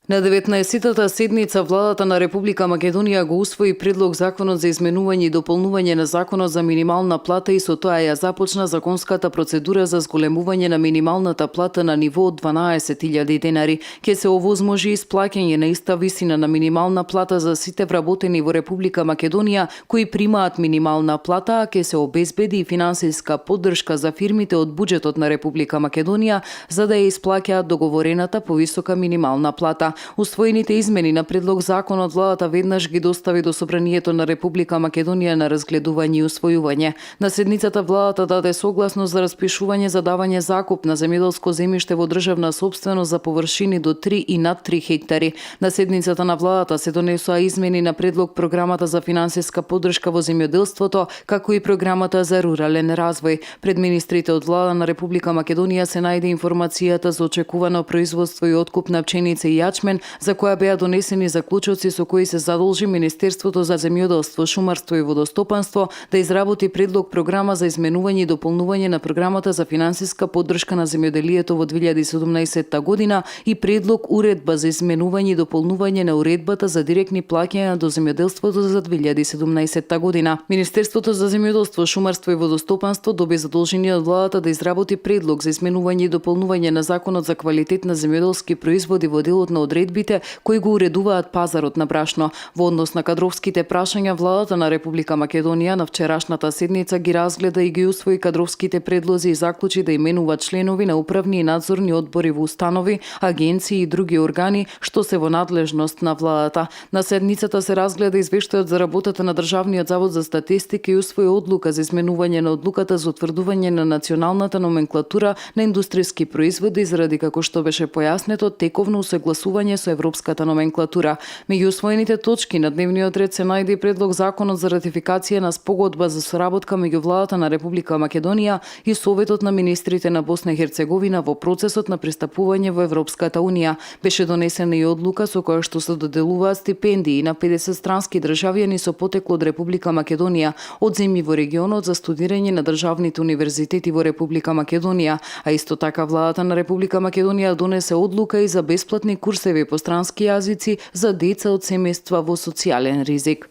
На 19-та седница владата на Република Македонија го усвои предлог законот за изменување и дополнување на законот за минимална плата и со тоа ја започна законската процедура за зголемување на минималната плата на ниво од 12.000 денари. Ке се овозможи исплаќање на иста висина на минимална плата за сите вработени во Република Македонија кои примаат минимална плата, а ке се обезбеди и финансиска поддршка за фирмите од буџетот на Република Македонија за да ја исплаќаат договорената повисока минимална плата. Усвоените измени на предлог законот владата веднаш ги достави до Собранието на Република Македонија на разгледување и усвојување. На седницата владата даде согласност за распишување за давање закуп на земјоделско земјиште во државна сопственост за површини до 3 и над 3 хектари. На седницата на владата се донесоа измени на предлог програмата за финансиска поддршка во земјоделството, како и програмата за рурален развој. Пред министрите од влада на Република Македонија се најде информацијата за очекувано производство и откуп на пченица и јачмен, за која беа донесени заклучоци со кои се задолжи Министерството за земјоделство, шумарство и водостопанство да изработи предлог програма за изменување и дополнување на програмата за финансиска поддршка на земјоделието во 2017 година и предлог уредба за изменување и дополнување на уредбата за директни плаќања до земјоделството за 2017 година. Министерството за земјоделство, шумарство и водостопанство доби задолжение од владата да изработи предлог за изменување и дополнување на законот за квалитет на земјоделски производи во делот на одредбите кои го уредуваат пазарот на брашно. Во однос на кадровските прашања, владата на Република Македонија на вчерашната седница ги разгледа и ги усвои кадровските предлози и заклучи да именува членови на управни и надзорни одбори во установи, агенции и други органи што се во надлежност на владата. На седницата се разгледа извештајот за работата на Државниот завод за статистика и усвои одлука за изменување на одлуката за утврдување на националната номенклатура на индустријски производи заради како што беше појаснето тековно усогласување со европската номенклатура. Меѓу усвоените точки на дневниот ред се најде и предлог законот за ратификација на спогодба за соработка меѓу владата на Република Македонија и Советот на министрите на Босна и Херцеговина во процесот на пристапување во Европската унија. Беше донесена и одлука со која што се доделуваат стипендии на 50 странски државјани со потекло од Република Македонија од земји во регионот за студирање на државните универзитети во Република Македонија, а исто така владата на Република Македонија донесе одлука и за бесплатни курсеви по странски јазици за деца од семејства во социјален ризик.